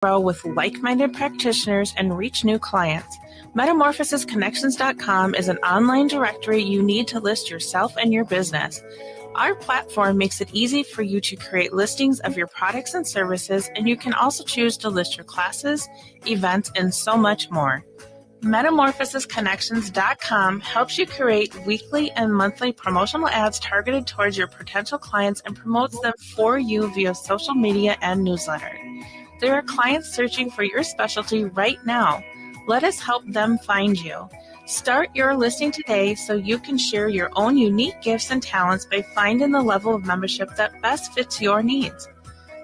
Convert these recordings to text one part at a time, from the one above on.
grow with like-minded practitioners and reach new clients. Metamorphosisconnections.com is an online directory you need to list yourself and your business. Our platform makes it easy for you to create listings of your products and services, and you can also choose to list your classes, events, and so much more. Metamorphosisconnections.com helps you create weekly and monthly promotional ads targeted towards your potential clients and promotes them for you via social media and newsletter. There are clients searching for your specialty right now. Let us help them find you. Start your listing today so you can share your own unique gifts and talents by finding the level of membership that best fits your needs.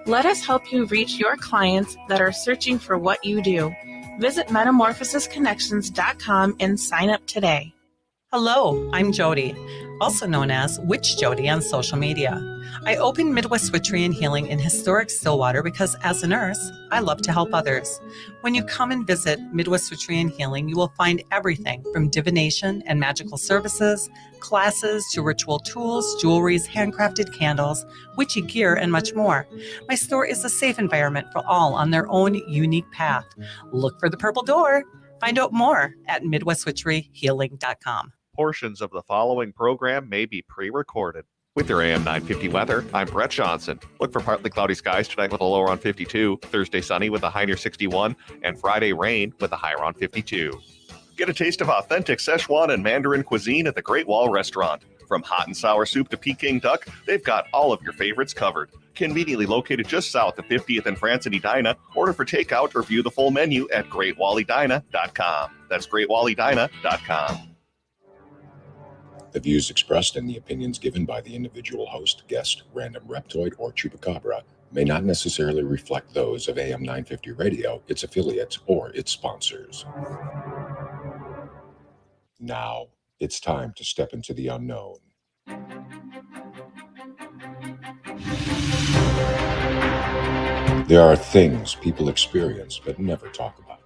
Let us help you reach your clients that are searching for what you do. Visit metamorphosisconnections.com and sign up today. Hello, I'm Jody, also known as Witch Jody on social media. I opened Midwest Witchery and Healing in historic Stillwater because as a nurse, I love to help others. When you come and visit Midwest Witchery and Healing, you will find everything from divination and magical services, classes to ritual tools, jewelries, handcrafted candles, witchy gear, and much more. My store is a safe environment for all on their own unique path. Look for the purple door. Find out more at MidwestWitcheryHealing.com. Portions of the following program may be pre-recorded. With your AM 950 weather, I'm Brett Johnson. Look for partly cloudy skies tonight with a low around 52, Thursday sunny with a high near 61, and Friday rain with a high around 52. Get a taste of authentic Szechuan and Mandarin cuisine at the Great Wall Restaurant. From hot and sour soup to Peking duck, they've got all of your favorites covered. Conveniently located just south of 50th and France in Edina, order for takeout or view the full menu at GreatWallEdina.com. That's GreatWallEdina.com. The views expressed and the opinions given by the individual host, guest, random reptoid, or chupacabra may not necessarily reflect those of AM 950 Radio, its affiliates, or its sponsors. Now, it's time to step into the unknown. There are things people experience but never talk about.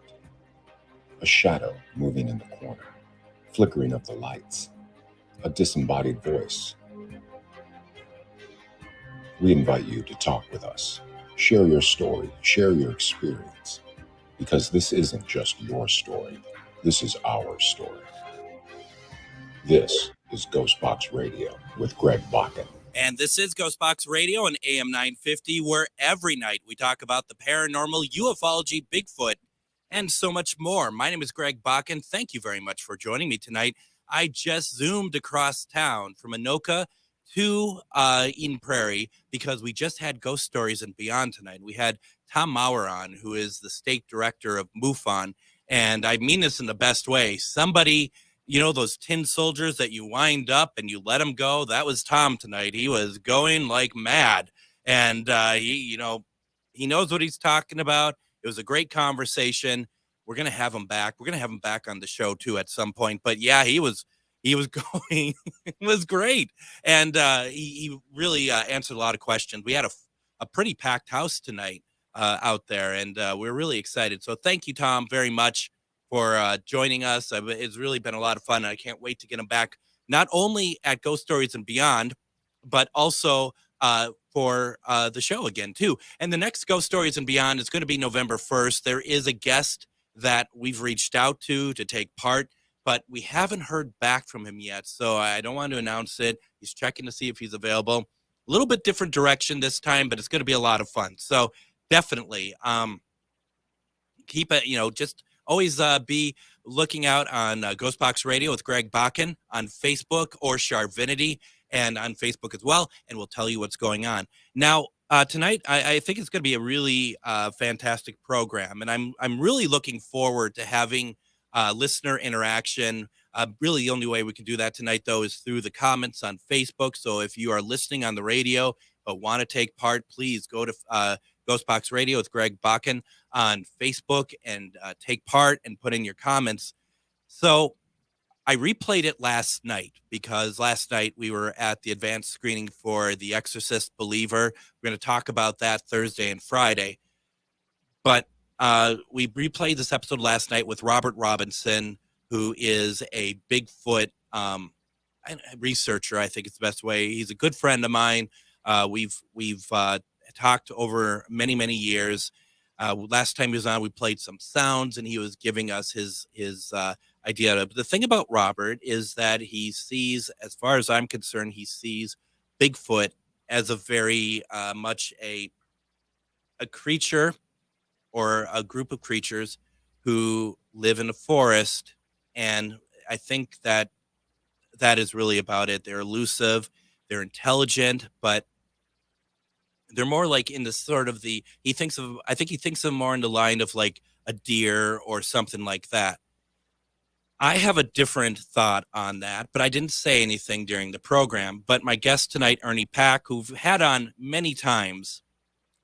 A shadow moving in the corner, flickering of the lights, a disembodied voice. We invite you to talk with us. Share your story, share your experience, because this isn't just your story. This is our story. This is GhostBox Radio with Greg Bakun. And this is GhostBox Radio on AM 950, where every night we talk about the paranormal, ufology, Bigfoot, and so much more. My name is Greg Bakun. Thank you very much for joining me tonight. I just zoomed across town from Anoka to Eden Prairie because we just had Ghost Stories and Beyond tonight. We had Tom Maurer on, who is the state director of MUFON, and I mean this in the best way. Somebody, you know, those tin soldiers that you wind up and you let them go, that was Tom tonight. He was going like mad, and he knows what he's talking about. It was a great conversation. We're going to have him back. We're going to have him back on the show, too, at some point. But, yeah, he was going. It was great. And he really answered a lot of questions. We had a pretty packed house tonight out there, and we're really excited. So thank you, Tom, very much for joining us. It's really been a lot of fun, and I can't wait to get him back, not only at Ghost Stories and Beyond, but also for the show again, too. And the next Ghost Stories and Beyond is going to be November 1st. There is a guest that we've reached out to take part, but we haven't heard back from him yet, so I don't want to announce it. He's checking to see if he's available. A little bit different direction this time, but it's going to be a lot of fun. So definitely keep it, just always be looking out on GhostBox Radio with Greg Bakun on Facebook or Charvinity, and on Facebook as well, and we'll tell you what's going on. Now, tonight, I think it's going to be a really fantastic program, and I'm really looking forward to having listener interaction. Really, the only way we can do that tonight, though, is through the comments on Facebook. So if you are listening on the radio but want to take part, please go to GhostBox Radio with Greg Bakun on Facebook and take part and put in your comments. So I replayed it last night because last night we were at the advanced screening for The Exorcist Believer. We're going to talk about that Thursday and Friday. But we replayed this episode last night with Robert Robinson, who is a Bigfoot researcher, I think it's the best way. He's a good friend of mine. We've talked over many, many years. Last time he was on, we played some sounds, and he was giving us his idea. But the thing about Robert is that he sees, as far as I'm concerned, he sees Bigfoot as a very much a creature or a group of creatures who live in a forest. And I think that is really about it. They're elusive, they're intelligent, but they're more like in the sort of I think he thinks of more in the line of like a deer or something like that. I have a different thought on that, but I didn't say anything during the program. But my guest tonight, Ernie Pack, who've had on many times,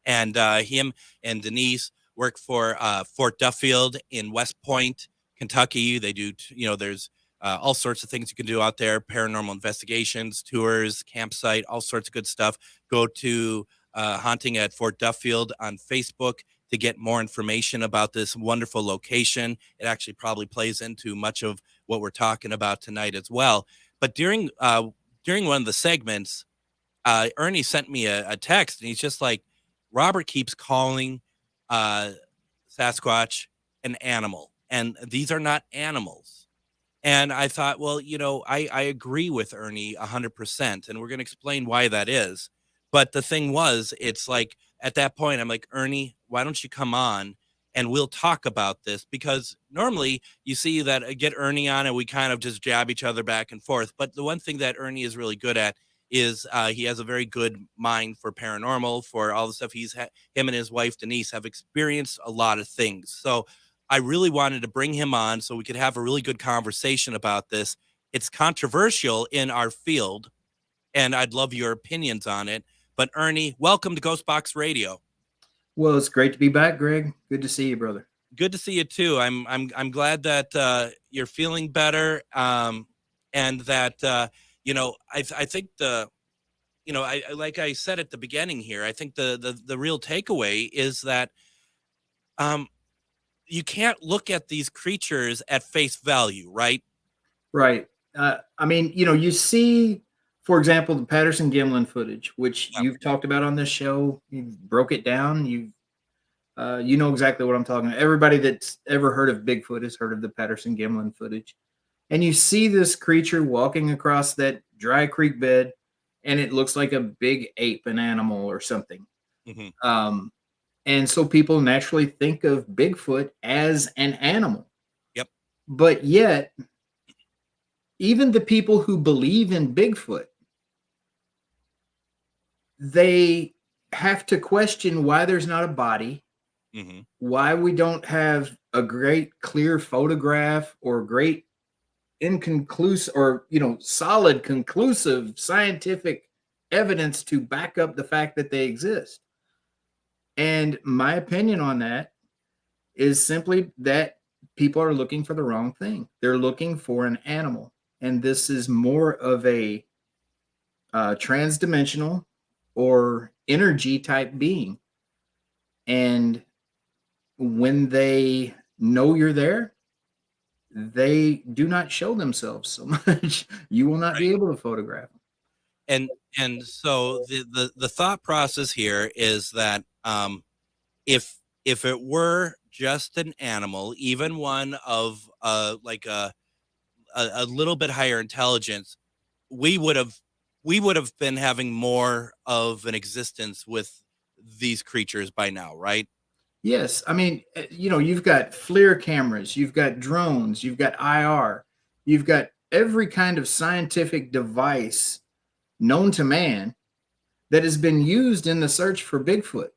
and him and Denise work for Fort Duffield in West Point, Kentucky. They do, there's all sorts of things you can do out there, paranormal investigations, tours, campsite, all sorts of good stuff. Go to Haunting at Fort Duffield on Facebook to get more information about this wonderful location. It actually probably plays into much of what we're talking about tonight as well. But during one of the segments, Ernie sent me a text, and he's just like, Robert keeps calling Sasquatch an animal, and these are not animals. And I thought, well, I agree with Ernie 100%, and we're going to explain why that is. But the thing was, it's like at that point, I'm like, Ernie, why don't you come on and we'll talk about this? Because normally you see that I get Ernie on and we kind of just jab each other back and forth. But the one thing that Ernie is really good at is he has a very good mind for paranormal, for all the stuff him and his wife, Denise, have experienced a lot of things. So I really wanted to bring him on so we could have a really good conversation about this. It's controversial in our field, and I'd love your opinions on it. But Ernie, welcome to GhostBox Radio. Well, it's great to be back, Greg. Good to see you, brother. Good to see you too. I'm glad that you're feeling better, and that I think like I said at the beginning here, I think the real takeaway is that you can't look at these creatures at face value, right? Right. You see, for example, the Patterson-Gimlin footage, which you've talked about on this show. You broke it down. You know exactly what I'm talking about. Everybody that's ever heard of Bigfoot has heard of the Patterson-Gimlin footage. And you see this creature walking across that dry creek bed, and it looks like a big ape, an animal or something. Mm-hmm. And so people naturally think of Bigfoot as an animal. Yep. But yet, even the people who believe in Bigfoot, they have to question why there's not a body, mm-hmm. why we don't have a great clear photograph or great inconclusive or solid conclusive scientific evidence to back up the fact that they exist. And my opinion on that is simply that people are looking for the wrong thing. They're looking for an animal, and this is more of a transdimensional or energy type being. And when they know you're there, they do not show themselves so much. You will not be able to photograph them. And so the thought process here is that if it were just an animal, even one of like a little bit higher intelligence, we would have been having more of an existence with these creatures by now, right? Yes. I mean, you've got FLIR cameras, you've got drones, you've got IR, you've got every kind of scientific device known to man that has been used in the search for Bigfoot.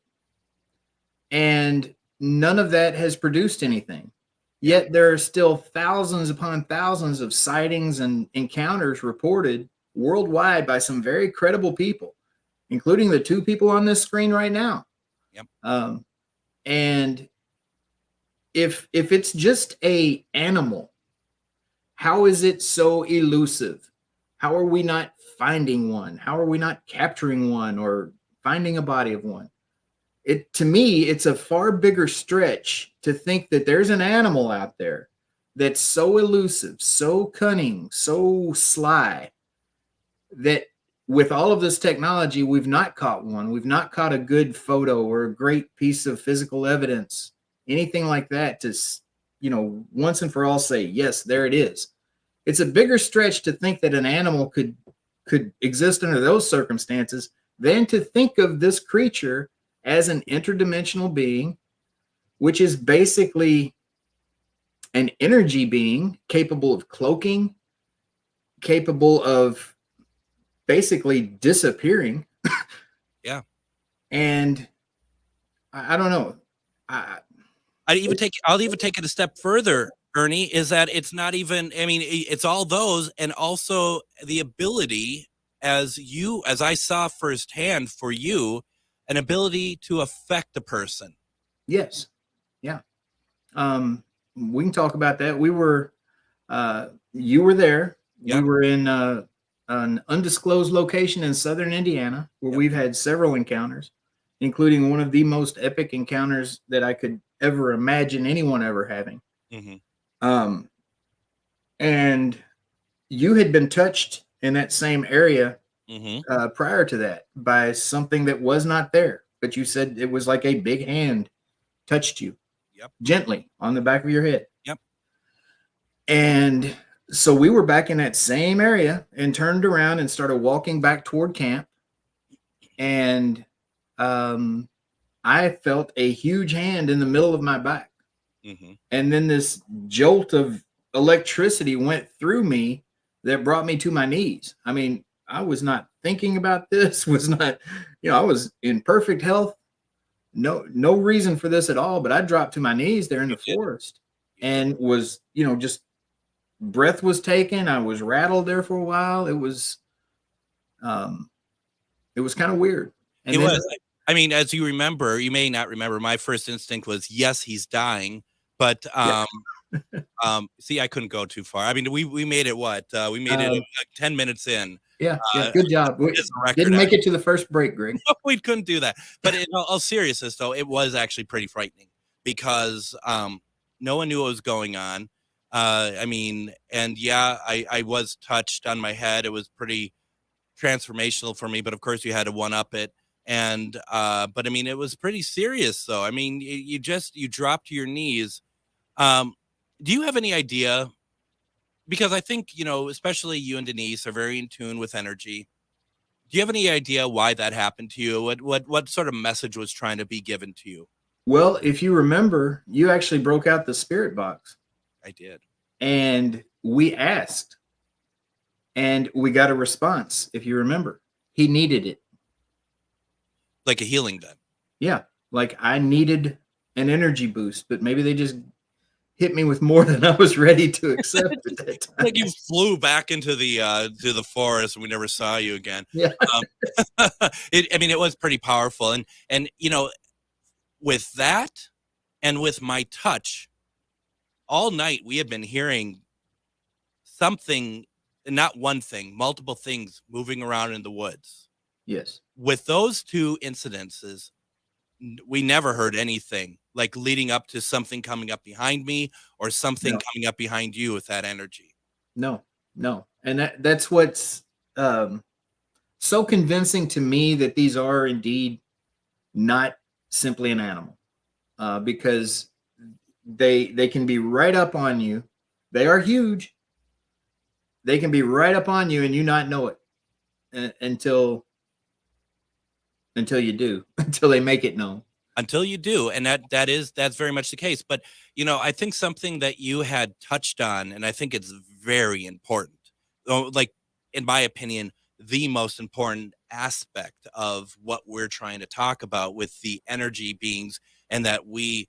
And none of that has produced anything. Yet there are still thousands upon thousands of sightings and encounters reported worldwide by some very credible people, including the two people on this screen right now. Yep. And if it's just a animal, how is it so elusive? How are we not finding one? How are we not capturing one or finding a body of one? To me, it's a far bigger stretch to think that there's an animal out there that's so elusive, so cunning, so sly, that with all of this technology, we've not caught one. We've not caught a good photo or a great piece of physical evidence, anything like that to, once and for all say, yes, there it is. It's a bigger stretch to think that an animal could exist under those circumstances than to think of this creature as an interdimensional being, which is basically an energy being capable of cloaking, capable of basically disappearing. Yeah. And I don't know. I'll even take it a step further, Ernie, is that it's not even, I mean, it's all those, and also the ability, as I saw firsthand for you, an ability to affect a person. Yes. Yeah. We can talk about that. We were, you were there. Yep. We were in an undisclosed location in southern Indiana where we've had several encounters, including one of the most epic encounters that I could ever imagine anyone ever having. Mm-hmm. And you had been touched in that same area prior to that by something that was not there, but you said it was like a big hand touched you gently on the back of your head. Yep. And so we were back in that same area and turned around and started walking back toward camp. And I felt a huge hand in the middle of my back. Mm-hmm. And then this jolt of electricity went through me that brought me to my knees. I mean, I was not thinking about this, I was in perfect health. No reason for this at all, but I dropped to my knees there in the forest and was, just breath was taken. I was rattled there for a while. It was kind of weird. And it was. I mean, as you remember, you may not remember, my first instinct was, yes, he's dying. But see, I couldn't go too far. I mean, we made it we made it 10 minutes in. Yeah, good job. We didn't make it to the first break, Greg. We couldn't do that. But in all seriousness, though, it was actually pretty frightening because no one knew what was going on. I mean, and I was touched on my head. It was pretty transformational for me, but of course you had to one-up it. And but I mean, it was pretty serious, though. I mean, you dropped to your knees. Do you have any idea? Because I think, especially you and Denise are very in tune with energy. Do you have any idea why that happened to you? What sort of message was trying to be given to you? Well, if you remember, you actually broke out the spirit box. I did. And we asked. And we got a response, if you remember. He needed it. Like a healing then? Yeah. Like I needed an energy boost, but maybe they just hit me with more than I was ready to accept at that time. Like you flew back into the forest and we never saw you again. Yeah. It was pretty powerful. And with that and with my touch, all night we have been hearing something, not one thing, multiple things moving around in the woods. Yes. With those two incidences, we never heard anything like leading up to something coming up behind me or something coming up behind you with that energy. No. And that's what's so convincing to me that these are indeed not simply an animal, because they can be right up on you. They are huge. They can be right up on you and you not know it until you do, until they make it known. Until you do. And that's very much the case. But, I think something that you had touched on, and I think it's very important, like, in my opinion, the most important aspect of what we're trying to talk about with the energy beings, and that we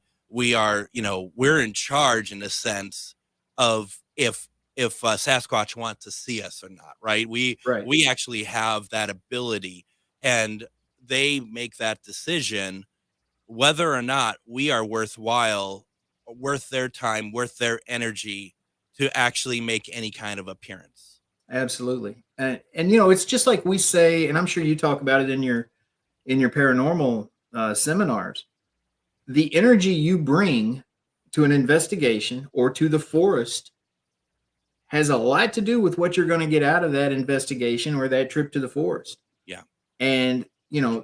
are, we're in charge in a sense of if Sasquatch wants to see us or not, right? We actually have that ability, and they make that decision whether or not we are worthwhile, worth their time, worth their energy to actually make any kind of appearance. Absolutely. And it's just like we say, and I'm sure you talk about it in your paranormal seminars, the energy you bring to an investigation or to the forest has a lot to do with what you're going to get out of that investigation or that trip to the forest. Yeah. And,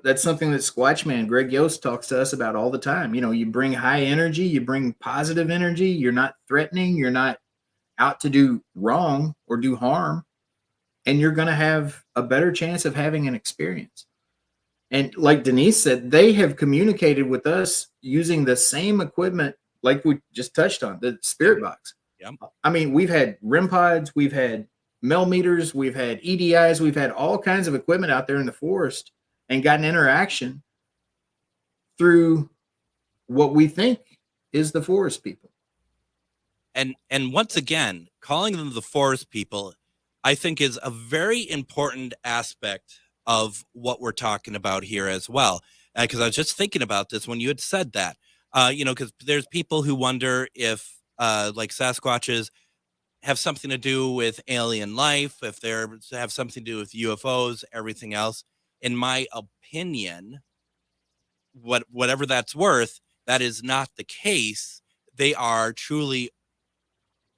that's something that Squatch Man, Greg Yost, talks to us about all the time. You bring high energy, you bring positive energy. You're not threatening. You're not out to do wrong or do harm. And you're going to have a better chance of having an experience. And like Denise said, they have communicated with us using the same equipment like we just touched on, the spirit box. Yeah. I mean, we've had REM pods, we've had Mel meters, we've had EDIs, we've had all kinds of equipment out there in the forest and gotten interaction through what we think is the forest people. And once again, calling them the forest people, I think, is a very important aspect of what we're talking about here as well. Because I was just thinking about this when you had said that, because there's people who wonder if like Sasquatches have something to do with alien life, if they have something to do with UFOs, everything else. In my opinion, whatever that's worth, that is not the case. They are truly,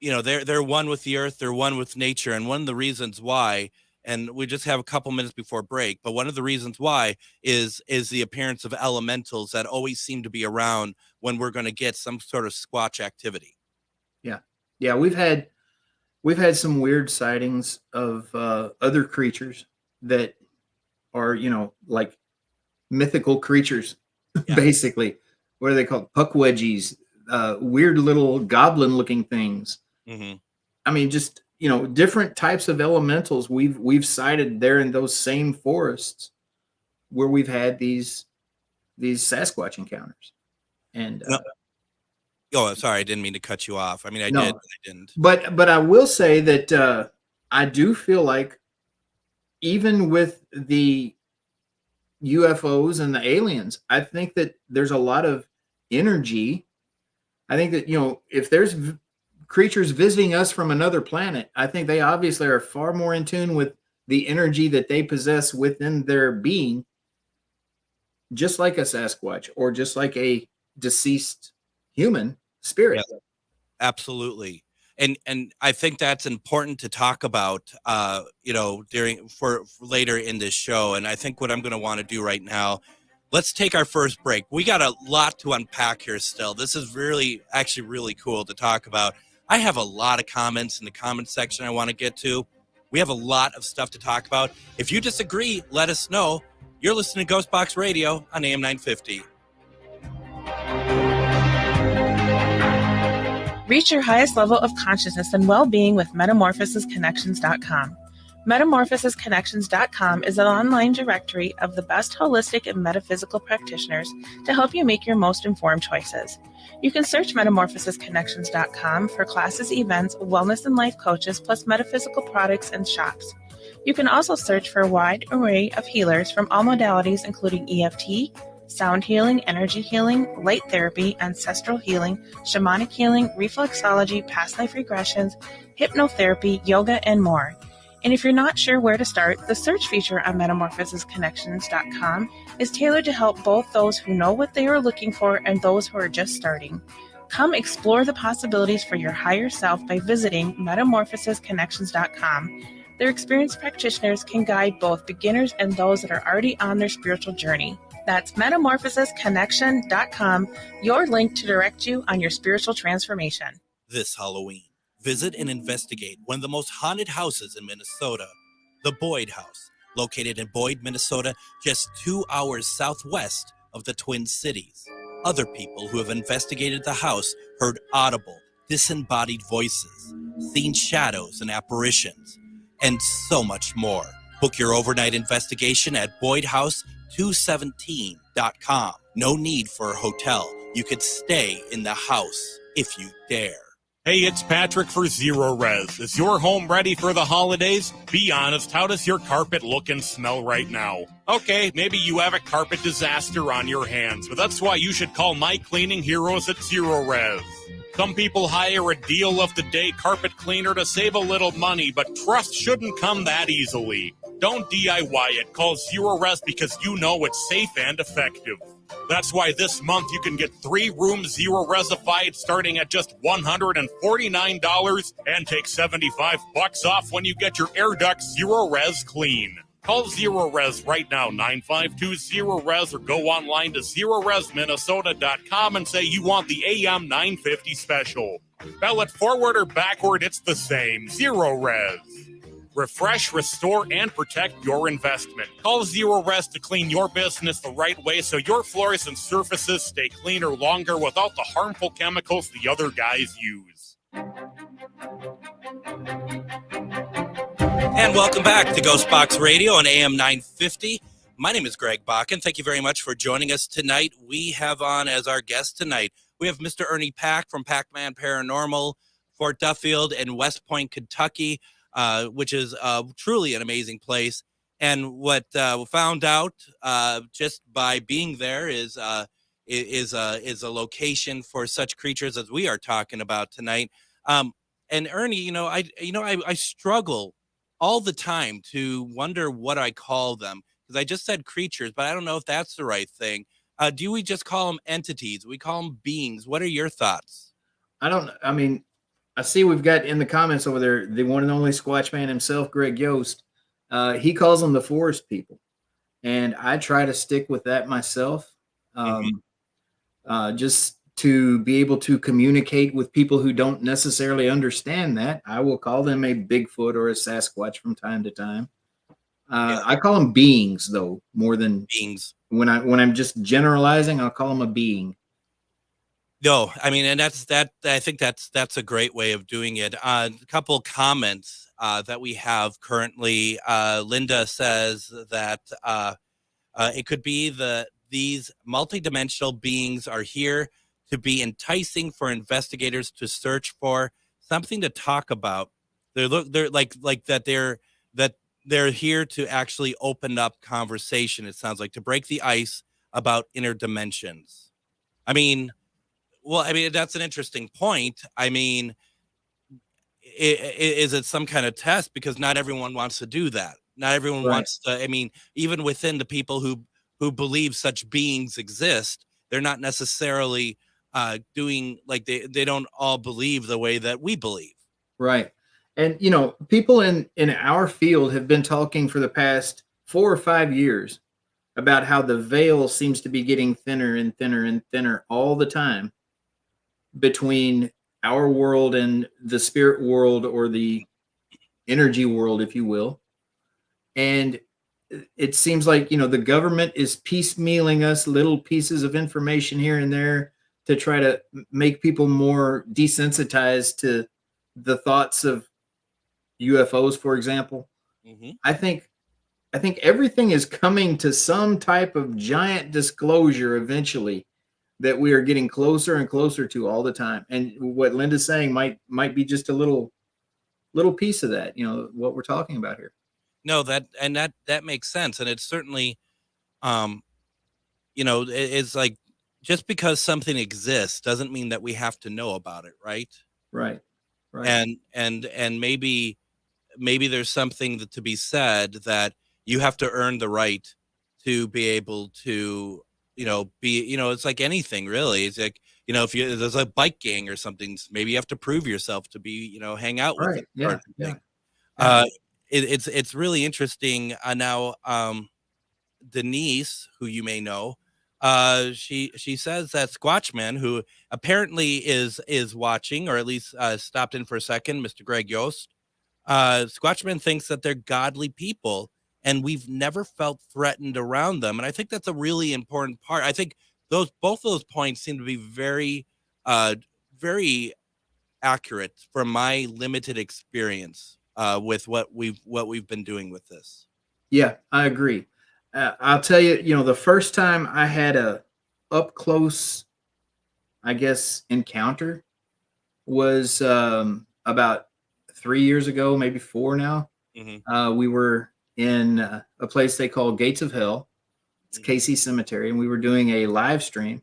they're one with the earth, they're one with nature. And one of the reasons why, and we just have a couple minutes before break, but one of the reasons why is the appearance of elementals that always seem to be around when we're going to get some sort of Squatch activity. Yeah, we've had some weird sightings of other creatures that are, like mythical creatures, basically. What are they called? Puckwudgies, weird little goblin-looking things. Mm-hmm. I mean, just, different types of elementals we've sighted there in those same forests where we've had these Sasquatch encounters. And oh, sorry, I didn't mean to cut you off. I mean, I did, but I didn't. But I will say that I do feel like even with the UFOs and the aliens, I think that there's a lot of energy. I think that, if there's creatures visiting us from another planet, I think they obviously are far more in tune with the energy that they possess within their being, just like a Sasquatch or just like a deceased human spirit. Yeah, absolutely. And I think that's important to talk about, for later in this show. And I think what I'm going to want to do right now, let's take our first break. We got a lot to unpack here still. This is really cool to talk about. I have a lot of comments in the comment section I want to get to. We have a lot of stuff to talk about. If you disagree, let us know. You're listening to GhostBox Radio on AM 950. Reach your highest level of consciousness and well-being with metamorphosisconnections.com. Metamorphosisconnections.com is an online directory of the best holistic and metaphysical practitioners to help you make your most informed choices. You can search metamorphosisconnections.com for classes, events, wellness and life coaches, plus metaphysical products and shops. You can also search for a wide array of healers from all modalities, including EFT, sound healing, energy healing, light therapy, ancestral healing, shamanic healing, reflexology, past life regressions, hypnotherapy, yoga, and more. And if you're not sure where to start, the search feature on metamorphosisconnections.com is tailored to help both those who know what they are looking for and those who are just starting. Come explore the possibilities for your higher self by visiting metamorphosisconnections.com. Their experienced practitioners can guide both beginners and those that are already on their spiritual journey. That's metamorphosisconnection.com, your link to direct you on your spiritual transformation. This Halloween, visit and investigate one of the most haunted houses in Minnesota, the Boyd House, located in Boyd, Minnesota, just 2 hours southwest of the Twin Cities. Other people who have investigated the house heard audible, disembodied voices, seen shadows and apparitions, and so much more. Book your overnight investigation at BoydHouse217.com. No need for a hotel. You could stay in the house if you dare. Hey, it's Patrick for Zero Res. Is your home ready for the holidays? Be honest, how does your carpet look and smell right now? Okay, maybe you have a carpet disaster on your hands, but that's why you should call my cleaning heroes at Zero Res. Some people hire a deal of the day carpet cleaner to save a little money, but trust shouldn't come that easily. Don't DIY it. Call Zero Res because you know it's safe and effective. That's why this month you can get 3 rooms Zero Resified starting at just $149 and take $75 off when you get your air ducts Zero Res clean. Call Zero Res right now, 952-ZERO-RES, or go online to ZeroResMinnesota.com and say you want the AM 950 special. Spell it forward or backward, it's the same. Zero Res. Refresh, restore, and protect your investment. Call Zero Res to clean your business the right way so your floors and surfaces stay cleaner longer without the harmful chemicals the other guys use. And welcome back to GhostBox Radio on AM 950. My name is Greg Bakun. Thank you very much for joining us tonight. We have on as our guest tonight, we have Mr. Ernie Pack from Pac-Man Paranormal, Fort Duffield in West Point, Kentucky, which is truly an amazing place. And what we found out just by being there is a location for such creatures as we are talking about tonight. And Ernie, I struggle all the time to wonder what I call them, because I just said creatures, but I don't know if that's the right thing. Do we just call them entities? We call them beings. What are your thoughts? I see we've got in the comments over there, the one and only Squatch Man himself, Greg Yost. He calls them the forest people. And I try to stick with that myself. Just to be able to communicate with people who don't necessarily understand that, I will call them a Bigfoot or a Sasquatch from time to time. I call them beings, though, more than beings. When I'm just generalizing, I'll call them a being. No, I mean, and that's that. I think that's a great way of doing it. A couple comments that we have currently. Linda says that it could be these multidimensional beings are here to be enticing for investigators to search for something to talk about. They're like that. They're here to actually open up conversation. It sounds like to break the ice about inner dimensions. That's an interesting point. Is it some kind of test? Because not everyone wants to do that. Not everyone wants to. Even within the people who believe such beings exist, they're not necessarily doing like they don't all believe the way that we believe. Right. And, people in our field have been talking for the past 4 or 5 years about how the veil seems to be getting thinner and thinner and thinner all the time between our world and the spirit world, or the energy world, if you will. And it seems like, the government is piecemealing us little pieces of information here and there to try to make people more desensitized to the thoughts of UFOs, for example. I think everything is coming to some type of giant disclosure eventually that we are getting closer and closer to all the time. And what Linda's saying might be just a little piece of that, what we're talking about here. No, that makes sense. And it's certainly, it's like, just because something exists doesn't mean that we have to know about it. Right. Right. And maybe there's something to be said that you have to earn the right to be able to, it's like anything really. It's like, if there's a bike gang or something, maybe you have to prove yourself to be, hang out with right. it. Yeah. It's really interesting. Now, Denise, who you may know, she says that Squatchman, who apparently is watching, or at least stopped in for a second, Mr. Greg Yost, Squatchman thinks that they're godly people, and we've never felt threatened around them. And I think that's a really important part. I think both those points seem to be very, very accurate from my limited experience with what we've been doing with this. Yeah, I agree. I'll tell you, the first time I had a up close, I guess, encounter was about 3 years ago, maybe 4 now. We were in a place they call Gates of Hell. It's Casey Cemetery, and we were doing a live stream.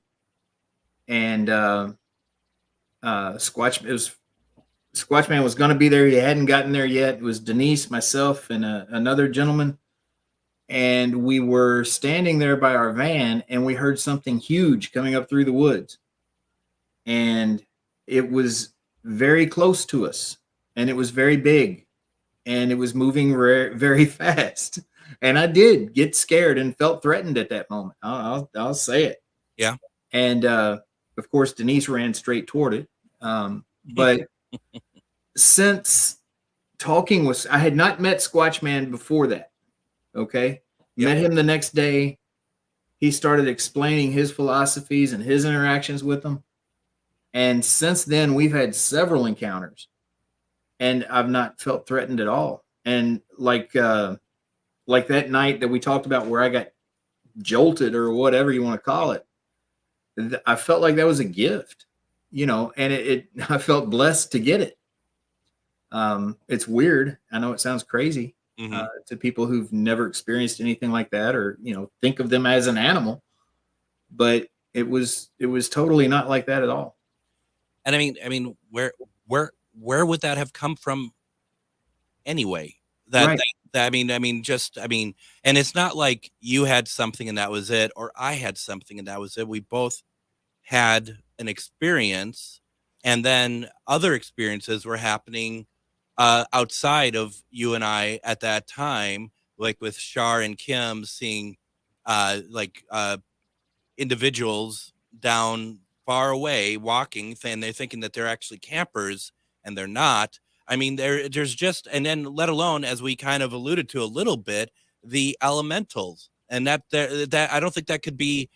And Squatchman was going to be there. He hadn't gotten there yet. It was Denise, myself, and another gentleman. and we were standing there by our van, and we heard something huge coming up through the woods, and it was very close to us, and it was very big, and it was moving very fast. And I did get scared and felt threatened at that moment. I'll say it. Yeah. And of course, Denise ran straight toward it. But since talking with, I had not met Squatch Man before that. Okay. Yep. Met him the next day. He started explaining his philosophies and his interactions with them. And since then, we've had several encounters, and I've not felt threatened at all. And like that night that we talked about where I got jolted or whatever you want to call it, I felt like that was a gift, and I felt blessed to get it. It's weird. I know it sounds crazy to people who've never experienced anything like that, or, think of them as an animal, but it was totally not like that at all. And I mean, where would that have come from anyway? Right. And it's not like you had something and that was it, or I had something and that was it. We both had an experience, and then other experiences were happening outside of you and I at that time, like with Shar and Kim seeing individuals down far away walking, and they're thinking that they're actually campers, and they're not. I mean, there's just, and then let alone, as we kind of alluded to a little bit, the elementals, and that I don't think that could be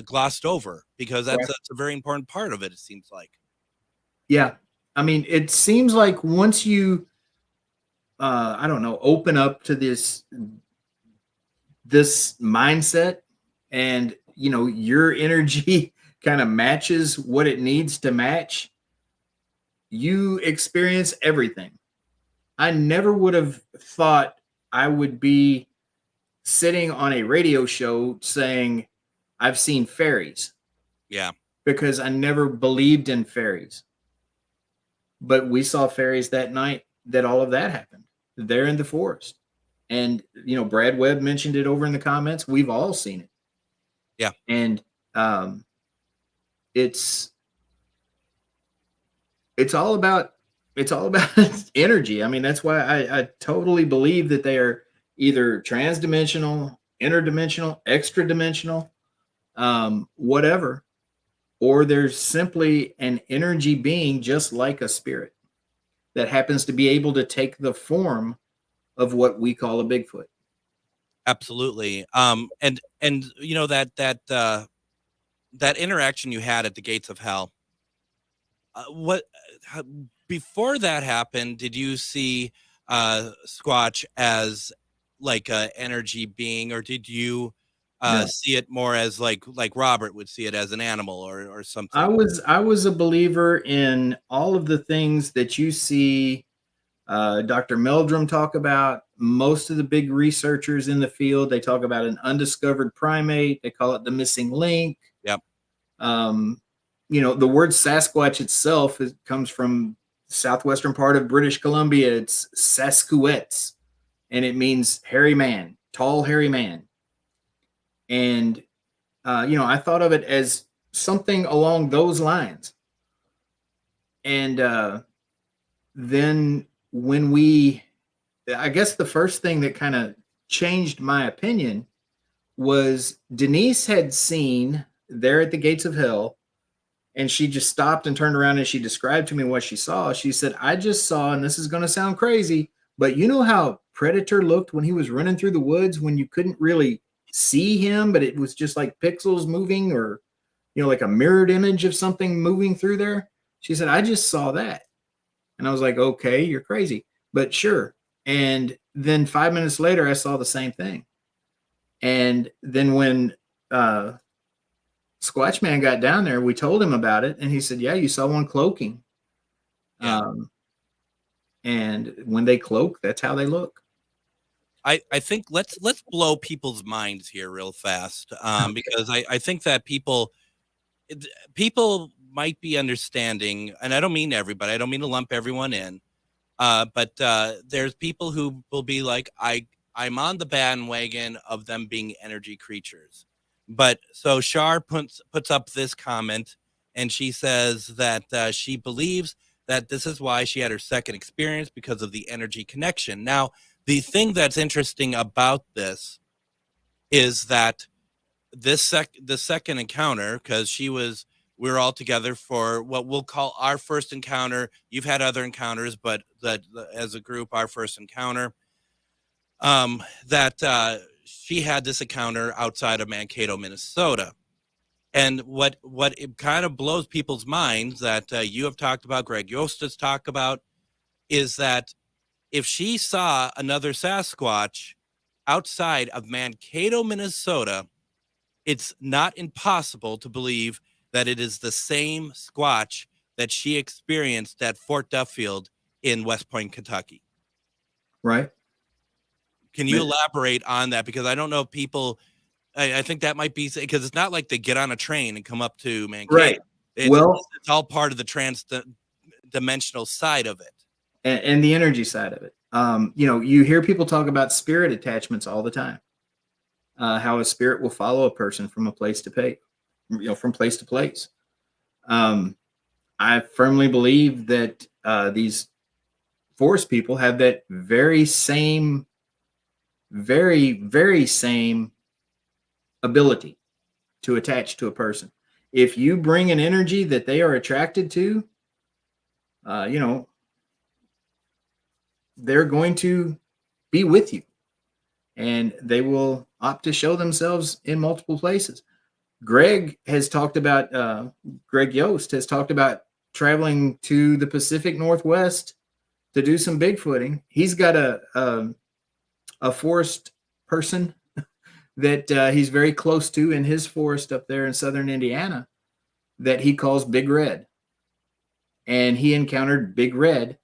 glossed over, because that's a very important part of it. It seems like. Yeah, I mean, it seems like once you, I don't know, open up to this mindset, and your energy kind of matches what it needs to match, you experience everything. I never would have thought I would be sitting on a radio show saying I've seen fairies. Yeah. Because I never believed in fairies. But we saw fairies that night that all of that happened there in the forest. And, Brad Webb mentioned it over in the comments. We've all seen it. Yeah. And it's all about energy. I mean, that's why I totally believe that they are either transdimensional, interdimensional, extra dimensional, whatever, or there's simply an energy being just like a spirit that happens to be able to take the form of what we call a Bigfoot. Absolutely. And that interaction you had at the gates of hell, before that happened, did you see Squatch as like a energy being, or did you see it more as like Robert would see it as an animal or something? I was a believer in all of the things that you see Dr. Meldrum talk about. Most of the big researchers in the field, they talk about an undiscovered primate. They call it the missing link. Yep. The word Sasquatch itself comes from the southwestern part of British Columbia. It's Sasquatch, and it means hairy man, tall, hairy man. And, I thought of it as something along those lines. And then I guess the first thing that kind of changed my opinion was Denise had seen there at the gates of hell, and she just stopped and turned around and she described to me what she saw. She said, I just saw, and this is going to sound crazy, but you know how Predator looked when he was running through the woods, when you couldn't really see him, but it was just like pixels moving, or, like a mirrored image of something moving through there? She said, I just saw that. And I was like, okay, you're crazy, but sure. And then 5 minutes later, I saw the same thing. And then when Squatch Man got down there, we told him about it, and he said, yeah, you saw one cloaking. Yeah. And when they cloak, that's how they look. I think let's blow people's minds here real fast, because I think that people might be understanding, and I don't mean everybody, I don't mean to lump everyone in, But there's people who will be like, I'm on the bandwagon of them being energy creatures. But so Shar puts up this comment, and she says that she believes that this is why she had her second experience, because of the energy connection. Now, the thing that's interesting about this is that the second encounter, because we were all together for what we'll call our first encounter. You've had other encounters, but as a group, our first encounter, that she had this encounter outside of Mankato, Minnesota. And what it kind of blows people's minds that you have talked about, Greg Yost has talked about, is that if she saw another Sasquatch outside of Mankato, Minnesota, it's not impossible to believe that it is the same Squatch that she experienced at Fort Duffield in West Point, Kentucky. Right. Can you elaborate on that? Because I don't know if people, I think that might be, because it's not like they get on a train and come up to Mankato. Right. It's all part of the transdimensional side of it. And the energy side of it. You hear people talk about spirit attachments all the time. How a spirit will follow a person from a place to place, from place to place. I firmly believe that these forest people have that very same ability to attach to a person. If you bring an energy that they are attracted to, they're going to be with you, and they will opt to show themselves in multiple places. Greg Yost has talked about traveling to the Pacific Northwest to do some Bigfooting. He's got a forest person that he's very close to in his forest up there in southern Indiana that he calls Big Red. And he encountered Big Red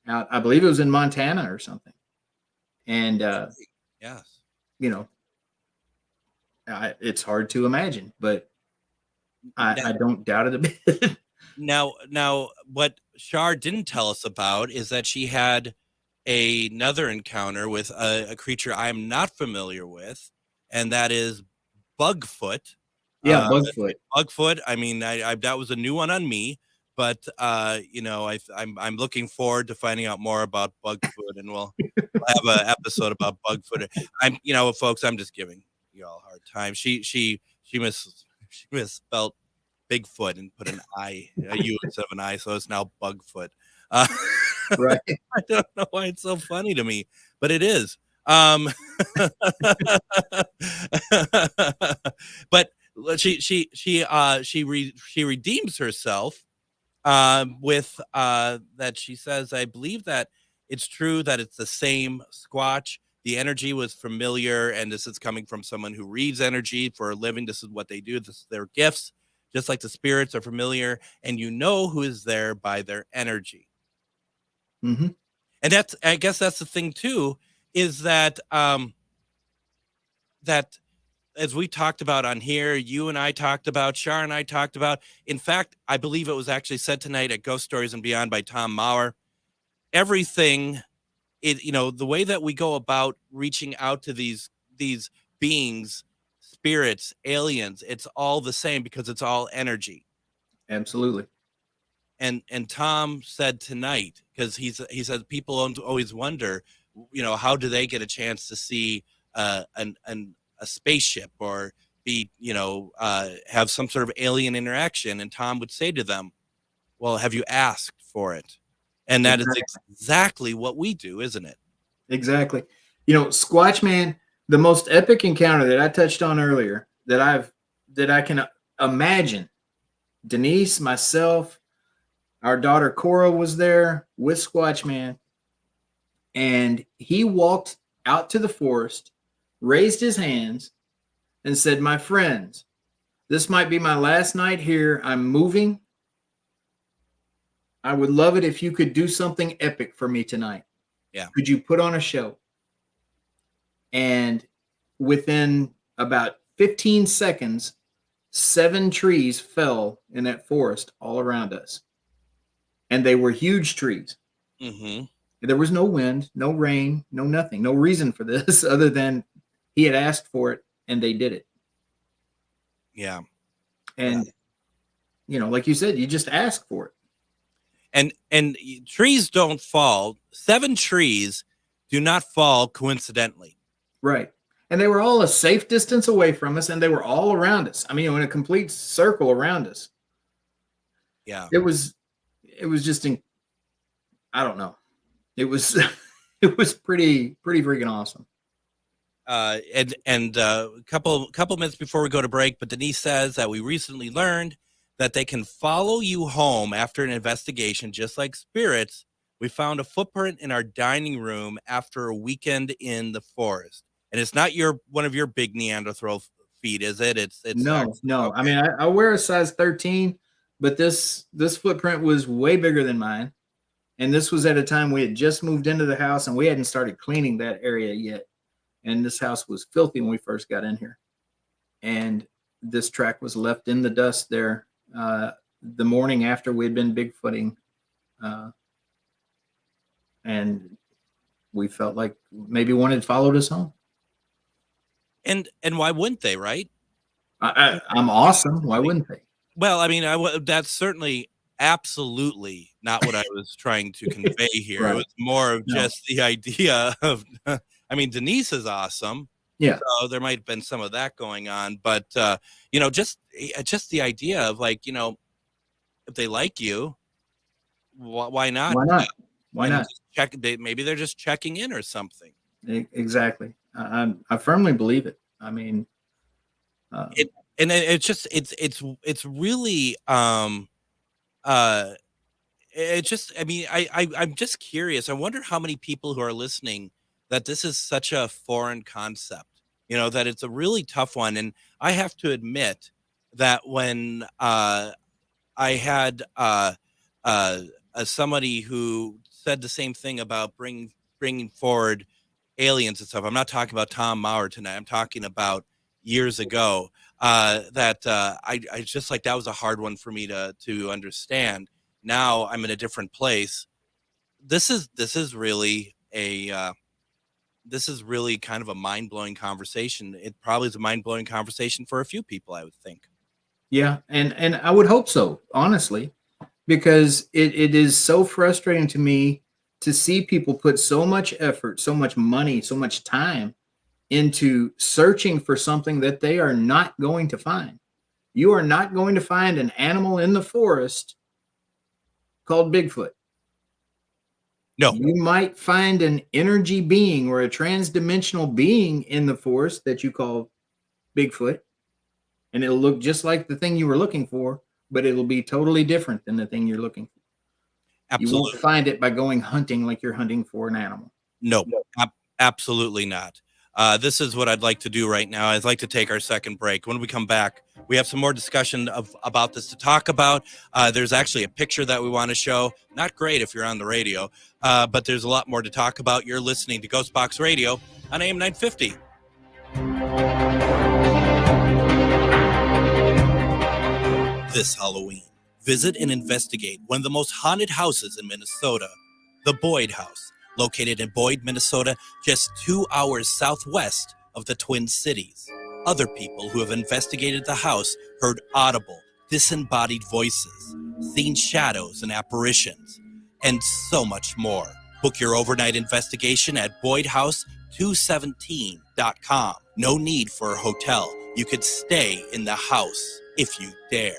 out, I believe it was in Montana or something. And, yes, it's hard to imagine, but I don't doubt it a bit. Now, what Shar didn't tell us about is that she had another encounter with a creature I'm not familiar with, and that is Bugfoot. Yeah, Bugfoot. Bugfoot. I mean, I that was a new one on me, but I'm looking forward to finding out more about Bugfoot, and we'll have an episode about Bugfoot. Folks, I'm just giving you all a hard time. She misspelled Bigfoot and put an U instead of an I, so it's now Bugfoot. Right. I don't know why it's so funny to me, but it is. But she redeems herself with that. She says, I believe that it's true that it's the same Squatch. The energy was familiar, and this is coming from someone who reads energy for a living. This is what they do. This is their gifts, just like the spirits are familiar, and you know who is there by their energy. Mm-hmm. And I guess that's the thing too, is that that as we talked about on here, you and I talked about, Shar and I talked about, in fact, I believe it was actually said tonight at Ghost Stories and Beyond by Tom Maurer, everything, the way that we go about reaching out to these beings, spirits, aliens, it's all the same because it's all energy. Absolutely. And Tom said tonight, because he said people always wonder, how do they get a chance to see a spaceship or be, have some sort of alien interaction? And Tom would say to them, well, have you asked for it? And that is exactly what we do, isn't it? Exactly. Squatch Man, the most epic encounter that I touched on earlier that I can imagine, Denise, myself, our daughter Cora was there with Squatch Man, and he walked out to the forest, raised his hands, and said, my friends, this might be my last night here. I'm moving. I would love it if you could do something epic for me tonight. Yeah. Could you put on a show? And within about 15 seconds, 7 trees fell in that forest all around us. And they were huge trees. Mm-hmm. There was no wind, no rain, no nothing, no reason for this other than he had asked for it and they did it. Yeah. And, like you said, you just ask for it. And trees don't fall. 7 trees do not fall coincidentally. Right. And they were all a safe distance away from us, and they were all around us. I mean, in a complete circle around us. Yeah. It was just, I don't know. It was pretty freaking awesome. And a couple minutes before we go to break, but Denise says that we recently learned that they can follow you home after an investigation, just like spirits. We found a footprint in our dining room after a weekend in the forest. And it's not one of your big Neanderthal feet, is it? It's no. Okay. I mean, I wear a size 13, but this footprint was way bigger than mine. And this was at a time we had just moved into the house and we hadn't started cleaning that area yet. And this house was filthy when we first got in here. And this track was left in the dust there the morning after we had been Bigfooting. And we felt like maybe one had followed us home. And why wouldn't they, right? I'm awesome. Why wouldn't they? Well, I mean, that's certainly absolutely not what I was trying to convey here. Right. It was more of just the idea of, I mean, Denise is awesome. Yeah. So there might have been some of that going on, but just the idea of like, if they like you, why not? Why not? Why not? Maybe they're just checking in or something. Exactly. I firmly believe it. I mean, it's really I'm just curious. I wonder how many people who are listening that this is such a foreign concept, that it's a really tough one. And I have to admit that when I had somebody who said the same thing about bringing forward aliens and stuff. I'm not talking about Tom Maurer tonight. I'm talking about years ago. I just like that was a hard one for me to understand. Now I'm in a different place. This is really kind of a mind-blowing conversation. It probably is a mind-blowing conversation for a few people, I would think. Yeah, and I would hope so, honestly, because it is so frustrating to me to see people put so much effort, so much money, so much time into searching for something that they are not going to find. You are not going to find an animal in the forest called Bigfoot. No. You might find an energy being or a transdimensional being in the forest that you call Bigfoot, and it'll look just like the thing you were looking for, but it'll be totally different than the thing you're looking for. Absolutely. You won't find it by going hunting like you're hunting for an animal. No, absolutely not. This is what I'd like to do right now. I'd like to take our second break. When we come back, we have some more discussion about this to talk about. There's actually a picture that we want to show. Not great if you're on the radio, but there's a lot more to talk about. You're listening to GhostBox Radio on AM 950. This Halloween, visit and investigate one of the most haunted houses in Minnesota, the Boyd House, located in Boyd, Minnesota, just 2 hours southwest of the Twin Cities. Other people who have investigated the house heard audible, disembodied voices, seen shadows and apparitions, and so much more. Book your overnight investigation at BoydHouse217.com. No need for a hotel. You could stay in the house if you dare.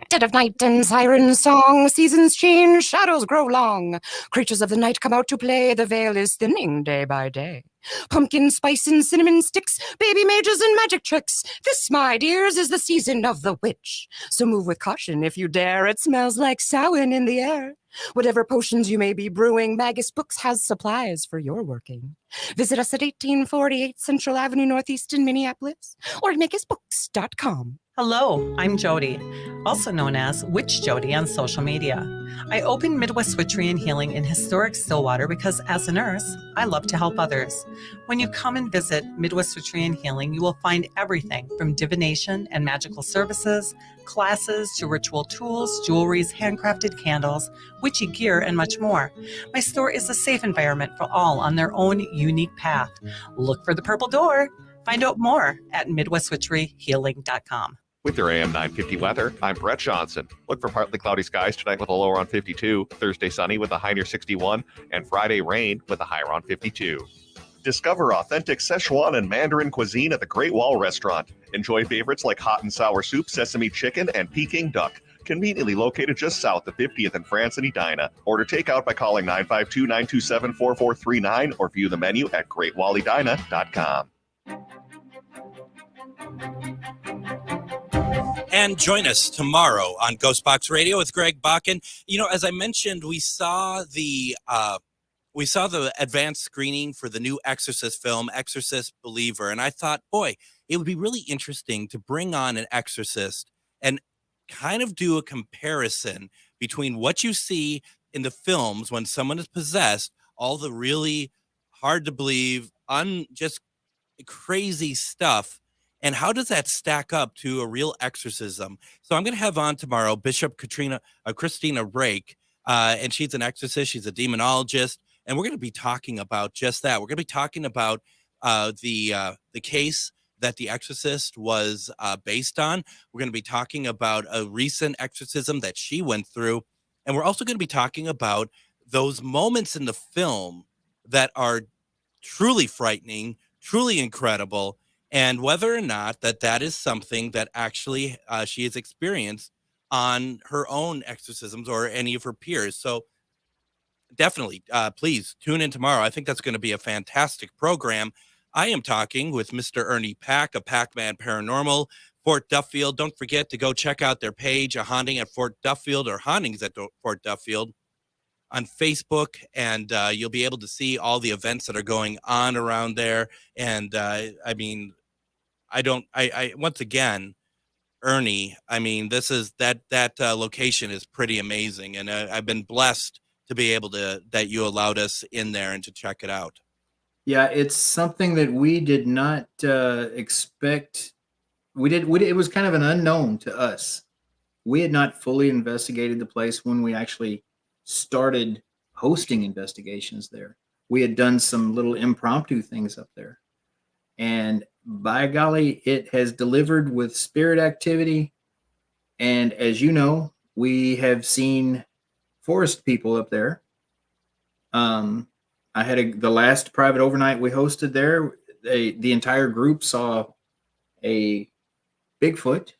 Dead of night and siren song, seasons change, shadows grow long. Creatures of the night come out to play, the veil is thinning day by day. Pumpkin spice and cinnamon sticks, baby mages and magic tricks. This, my dears, is the season of the witch. So move with caution if you dare, it smells like Samhain in the air. Whatever potions you may be brewing, Magus Books has supplies for your working. Visit us at 1848 Central Avenue Northeast in Minneapolis or at magusbooks.com. Hello, I'm Jody, also known as Witch Jody on social media. I open Midwest Witchery and Healing in historic Stillwater because as a nurse, I love to help others. When you come and visit Midwest Witchery and Healing, you will find everything from divination and magical services, classes to ritual tools, jewelries, handcrafted candles, witchy gear, and much more. My store is a safe environment for all on their own unique path. Look for the purple door. Find out more at MidwestWitcheryHealing.com. With your AM 950 weather, I'm Brett Johnson. Look for partly cloudy skies tonight with a low around 52, Thursday sunny with a high near 61, and Friday rain with a high around 52. Discover authentic Szechuan and Mandarin cuisine at the Great Wall Restaurant. Enjoy favorites like hot and sour soup, sesame chicken, and Peking duck. Conveniently located just south of 50th and France and Edina. Order takeout by calling 952-927-4439 or view the menu at greatwalledina.com. And join us tomorrow on GhostBox Radio with Greg Bakun. You know, as I mentioned, we saw the advanced screening for the new Exorcist film, Exorcist Believer, and I thought, boy, it would be really interesting to bring on an exorcist and kind of do a comparison between what you see in the films when someone is possessed, all the really hard to believe, just crazy stuff. And how does that stack up to a real exorcism? So I'm going to have on tomorrow Bishop Christina Rake, and she's an exorcist. She's a demonologist, and we're going to be talking about just that. We're going to be talking about the case that The Exorcist was based on. We're going to be talking about a recent exorcism that she went through, and we're also going to be talking about those moments in the film that are truly frightening, truly incredible, and whether or not that is something that actually she has experienced on her own exorcisms or any of her peers. So definitely, please tune in tomorrow. I think that's going to be a fantastic program. I am talking with Mr. Ernie Pack of Pac-Man Paranormal, Fort Duffield. Don't forget to go check out their page, A Haunting at Fort Duffield or Hauntings at Fort Duffield on Facebook, and you'll be able to see all the events that are going on around there. And once again, Ernie, that location is pretty amazing, and I've been blessed to be able that you allowed us in there and to check it out. Yeah, it's something that we did not expect. It was kind of an unknown to us. We had not fully investigated the place when we actually started hosting investigations there. We had done some little impromptu things up there. And by golly, it has delivered with spirit activity. And as you know, we have seen forest people up there. I had the last private overnight we hosted there. The entire group saw a Bigfoot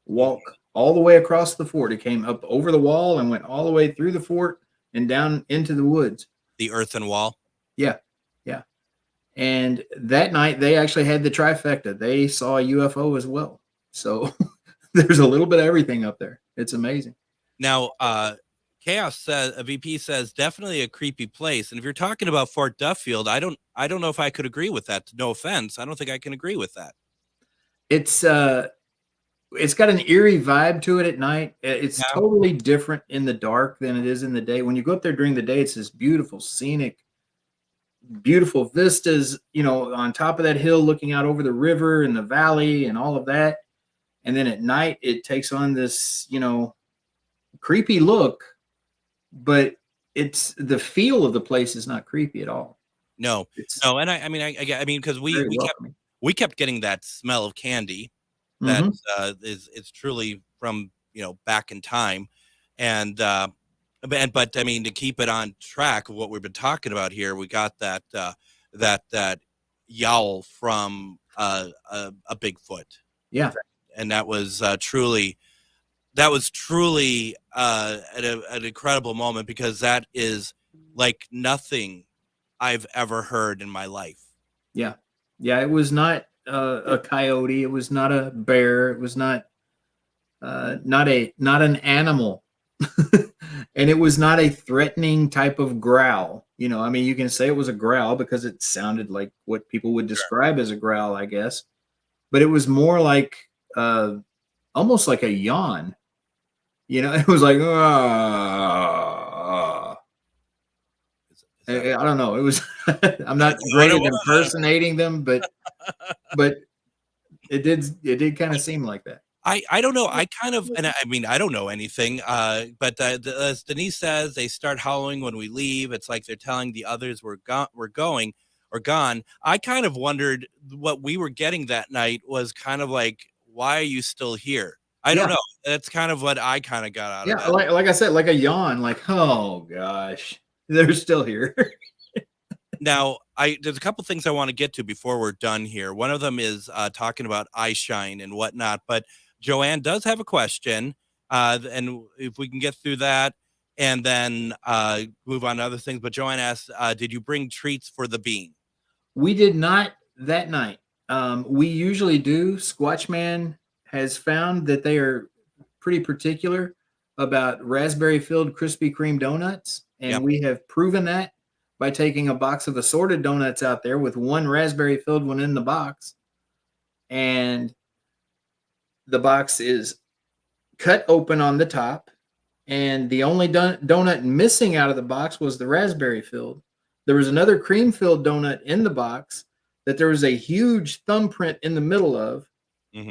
walk all the way across the fort. It came up over the wall and went all the way through the fort and down into the woods. The earthen wall? Yeah. And that night, they actually had the trifecta. They saw a UFO as well. So there's a little bit of everything up there. It's amazing. Now, Chaos says, a VP says, definitely a creepy place. And if you're talking about Fort Duffield, I don't know if I could agree with that. No offense. I don't think I can agree with that. It's got an eerie vibe to it at night. It's totally different in the dark than it is in the day. When you go up there during the day, it's this beautiful, scenic, beautiful vistas, on top of that hill, looking out over the river and the valley and all of that. And then at night, it takes on this, creepy look, but it's the feel of the place is not creepy at all. No. And I mean, because we kept getting that smell of candy that is truly from, back in time. And, but I mean, to keep it on track of what we've been talking about here, we got that yowl from a Bigfoot. Yeah. And that was truly an incredible moment, because that is like nothing I've ever heard in my life. Yeah. It was not a coyote. It was not a bear. It was not an animal. And it was not a threatening type of growl. You can say it was a growl because it sounded like what people would describe as a growl, I guess. But it was more like almost like a yawn. It was like, I don't know. It was. I'm not great at impersonating them, but it did kind of seem like that. I don't know. I kind of, and I mean, I don't know anything. But as Denise says, they start howling when we leave. It's like they're telling the others we're going or gone. I kind of wondered what we were getting that night was kind of like, why are you still here? I don't know. That's kind of what I kind of got out of it. Like I said, like a yawn, like, oh gosh, they're still here. Now, there's a couple things I want to get to before we're done here. One of them is talking about eye shine and whatnot, but Joanne does have a question, and if we can get through that and then move on to other things. But Joanne asks, did you bring treats for the bean? We did not that night. We usually do. Squatchman has found that they are pretty particular about raspberry-filled Krispy Kreme donuts, and we have proven that by taking a box of assorted donuts out there with one raspberry-filled one in the box, and the box is cut open on the top, and the only donut missing out of the box was the raspberry filled. There was another cream filled donut in the box that there was a huge thumbprint in the middle of,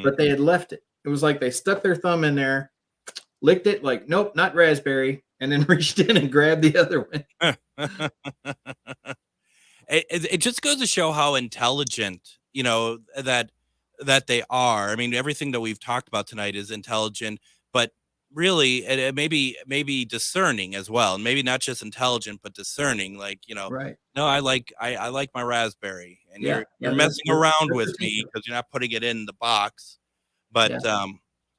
but they had left it. It was like they stuck their thumb in there, licked it, like, nope, not raspberry, and then reached in and grabbed the other one. It just goes to show how intelligent, that they are. I mean, everything that we've talked about tonight is intelligent, but really it maybe discerning as well. And maybe not just intelligent, but discerning, like, right. No, I like my raspberry, and you're messing around with me because you're not putting it in the box. But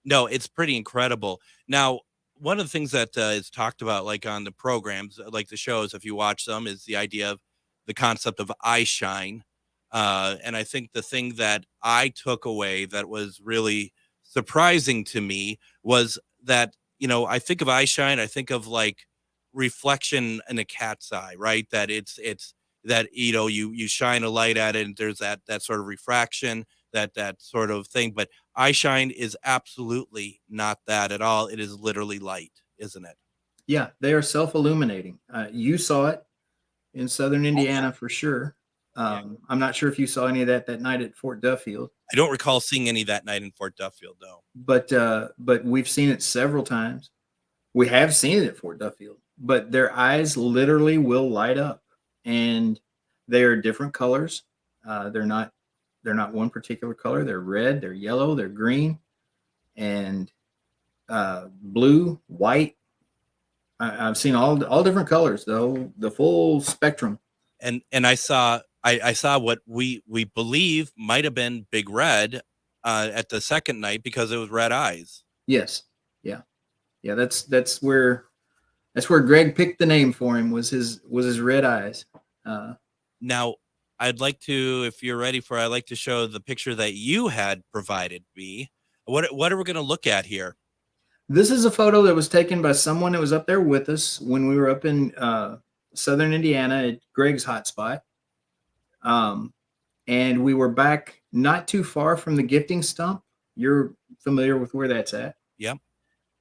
no, it's pretty incredible. Now, one of the things that is talked about, like on the programs, like the shows, if you watch them, is the idea of the concept of eye shine. And I think the thing that I took away that was really surprising to me was that, I think of eye shine, I think of like reflection in a cat's eye, right? That it's that, you shine a light at it and there's that sort of refraction, that sort of thing. But eye shine is absolutely not that at all. It is literally light, isn't it? Yeah, they are self-illuminating. You saw it in Southern Indiana for sure. I'm not sure if you saw any of that night at Fort Duffield. I don't recall seeing any that night in Fort Duffield, though. But we've seen it several times. We have seen it at Fort Duffield. But their eyes literally will light up, and they are different colors. They're not one particular color. They're red, they're yellow, they're green, and blue, white. I've seen all different colors, though, the full spectrum. And I saw what we believe might have been Big Red at the second night because it was red eyes. Yes. Yeah. That's where Greg picked the name for him, was his red eyes. Now I'd like to, if you're ready I'd like to show the picture that you had provided me. What are we going to look at here? This is a photo that was taken by someone that was up there with us when we were up in Southern Indiana at Greg's hotspot. And we were back not too far from the gifting stump. You're familiar with where that's at. Yep.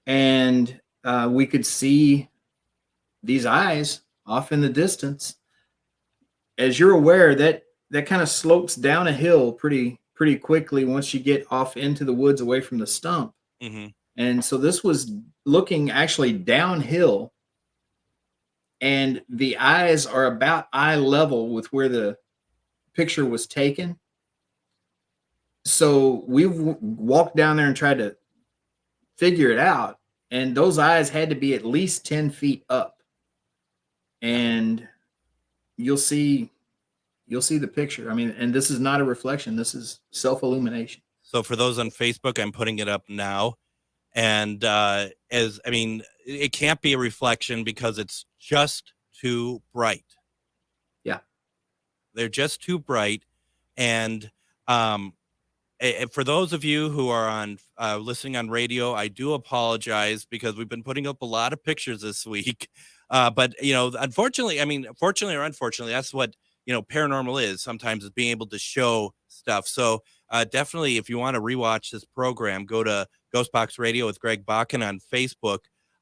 And we could see these eyes off in the distance. As you're aware, that kind of slopes down a hill pretty quickly once you get off into the woods away from the stump. Mm-hmm. And so this was looking actually downhill, and the eyes are about eye level with where the picture was taken. So we walked down there and tried to figure it out, and those eyes had to be at least 10 feet up. And you'll see the picture. I mean, and this is not a reflection. This is self-illumination. So for those on Facebook, I'm putting it up now. And it can't be a reflection because it's just too bright. Yeah. They're just too bright. And for those of you who are on listening on radio, I do apologize because we've been putting up a lot of pictures this week. But, unfortunately, fortunately or unfortunately, that's what, paranormal is sometimes, is being able to show stuff. So definitely, if you want to rewatch this program, go to GhostBox Radio with Greg Bakun on Facebook.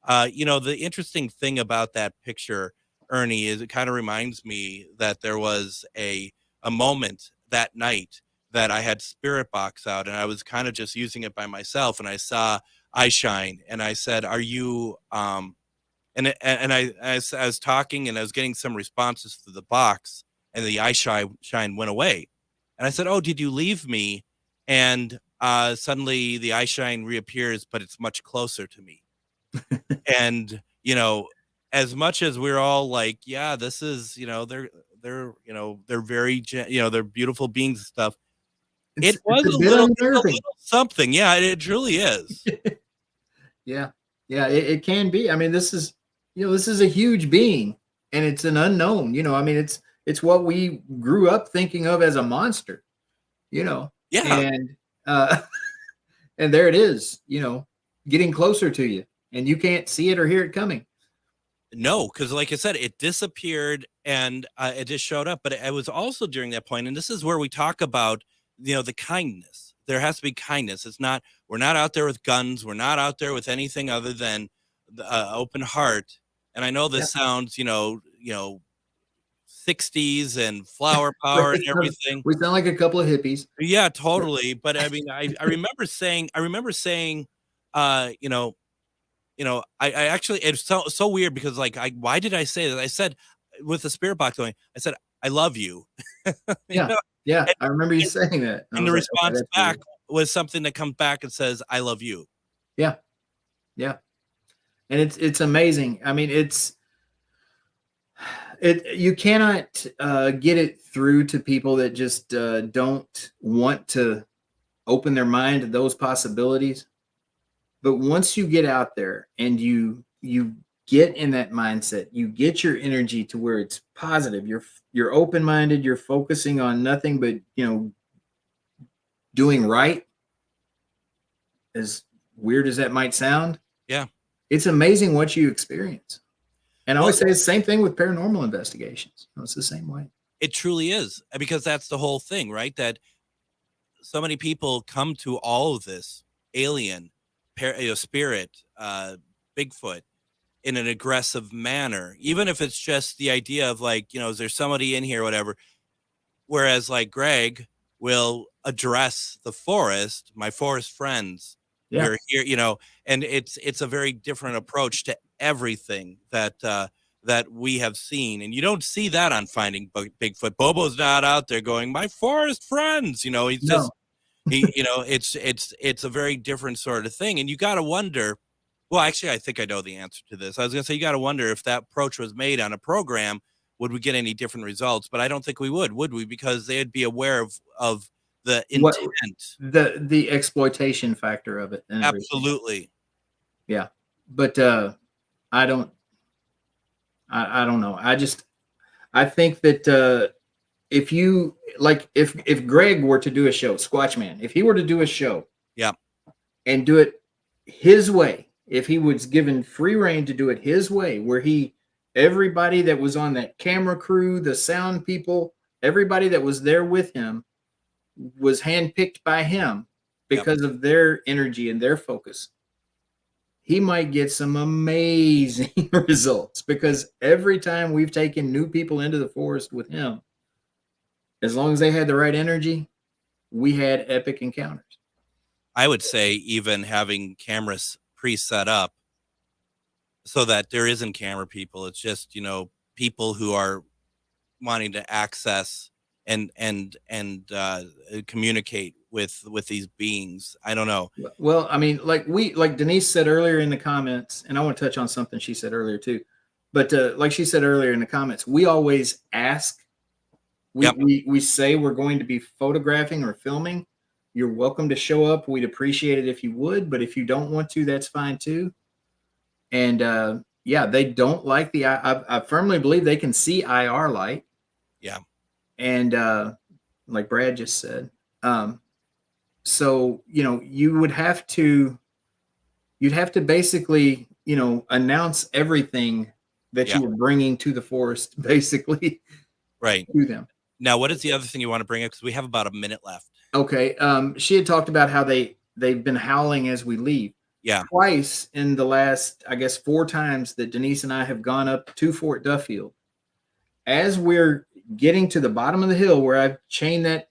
The interesting thing about that picture Ernie, is it kind of reminds me that there was a moment that night that I had Spirit Box out, and I was kind of just using it by myself, and I saw eye shine, and I said, "Are you?" And I was talking, and I was getting some responses to the box, and the eye shine went away, and I said, "Oh, did you leave me?" And suddenly the eye shine reappears, but it's much closer to me, and as much as we're all like, yeah, this is, they're very, they're beautiful beings and stuff. It's It was a bit it's a unnerving. little something. Yeah, it truly is. Yeah, it can be. I mean, this is a huge being, and it's an unknown. I mean, it's what we grew up thinking of as a monster. Yeah. And and there it is. Getting closer to you, and you can't see it or hear it coming. No, because like I said, it disappeared and it just showed up. But it was also during that point, and this is where we talk about, the kindness. There has to be kindness. We're not out there with guns. We're not out there with anything other than the open heart. And I know this sounds, 60s and flower power and everything. We sound like a couple of hippies. Yeah, totally. But I mean, I remember saying, I actually, it's so weird because why did I say that? I said, with the Spirit Box going, I said, I love you. Yeah. I remember you saying that. And the response back was something that comes back and says, I love you. Yeah. Yeah. And it's amazing. I mean, you cannot get it through to people that just don't want to open their mind to those possibilities. But once you get out there and you get in that mindset, you get your energy to where it's positive. You're open-minded. You're focusing on nothing but doing right. As weird as that might sound, yeah, it's amazing what you experience. And I always say the same thing with paranormal investigations. It's the same way. It truly is, because that's the whole thing, right? That so many people come to all of this alien, spirit, Bigfoot, in an aggressive manner, even if it's just the idea of is there somebody in here, or whatever. Whereas Greg will address the forest, my forest friends. Yeah. We're here, and it's a very different approach to everything that we have seen, and you don't see that on Finding Bigfoot. Bobo's not out there going, my forest friends. He's just it's a very different sort of thing, and you got to wonder. Well, actually, I think I know the answer to this. I was going to say, you got to wonder if that approach was made on a program, would we get any different results? But I don't think we would we? Because they'd be aware of the intent, the exploitation factor of it. Absolutely. Yeah. But I don't know. I think that if you if Greg were to do a show, Squatchman, if he were to do a show, yeah, and do it his way, if he was given free reign to do it his way, where everybody that was on that camera crew, the sound people, everybody that was there with him was handpicked by him because of their energy and their focus, he might get some amazing results, because every time we've taken new people into the forest with him, as long as they had the right energy, we had epic encounters. I would say even having cameras pre-set up so that there isn't camera people. It's just, people who are wanting to access and communicate with these beings. I don't know. Well, I mean, like Denise said earlier in the comments, and I want to touch on something she said earlier too. But like she said earlier in the comments, we always ask. We say we're going to be photographing or filming. You're welcome to show up. We'd appreciate it if you would, but if you don't want to, that's fine too. And they don't like I firmly believe they can see IR light. Yeah. And like Brad just said, so you'd have to basically announce everything that you were bringing to the forest, basically, right, to them. Now, what is the other thing you want to bring up? Because we have about a minute left. Okay. She had talked about how they've been howling as we leave. Yeah. Twice in the last, I guess, 4 times that Denise and I have gone up to Fort Duffield, as we're getting to the bottom of the hill where I've chained that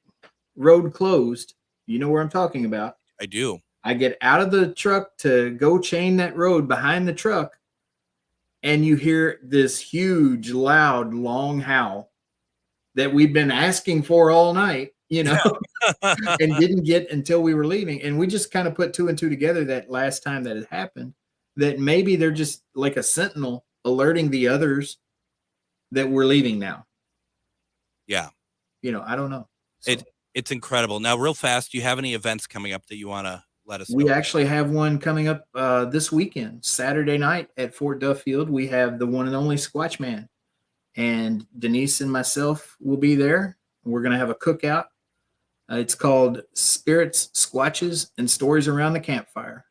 road closed, you know where I'm talking about. I do. I get out of the truck to go chain that road behind the truck, and you hear this huge, loud, long howl that we've been asking for all night, and didn't get until we were leaving. And we just kind of put two and two together that last time that it happened, that maybe they're just like a sentinel alerting the others that we're leaving now. Yeah. I don't know. So. It's incredible. Now, real fast, do you have any events coming up that you want to let us know? We actually have one coming up this weekend, Saturday night at Fort Duffield. We have the one and only Squatch Man, and Denise and myself will be there. We're going to have a cookout. It's called Spirits, Squatches, and Stories Around the Campfire.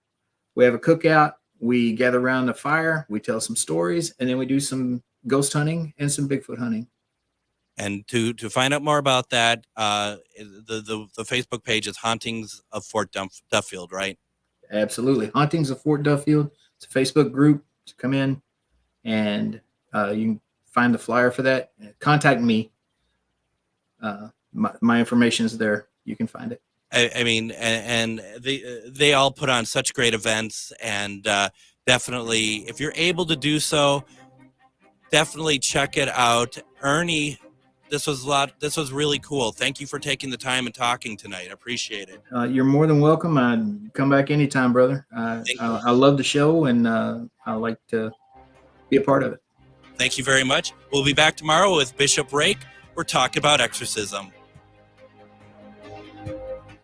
We have a cookout. We gather around the fire. We tell some stories, and then we do some ghost hunting and some Bigfoot hunting. And to find out more about that, the Facebook page is Hauntings of Fort Duffield, right? Absolutely. Hauntings of Fort Duffield. It's a Facebook group. To come in, and you can find the flyer for that. Contact me. My information is there. You can find it. I mean, and they all put on such great events, and definitely, if you're able to do so, definitely check it out. Ernie, this was really cool. Thank you for taking the time and talking tonight. I appreciate it. You're more than welcome. Come back anytime, brother. I love the show, and I like to be a part of it. Thank you very much. We'll be back tomorrow with Bishop Rake. We're talking about exorcism.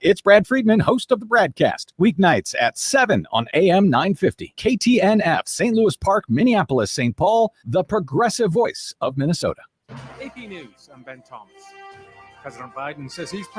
It's Brad Friedman, host of the Bradcast, weeknights at 7 on AM 950. KTNF, St. Louis Park, Minneapolis, St. Paul, the progressive voice of Minnesota. AP News, I'm Ben Thomas. President Biden says he's planning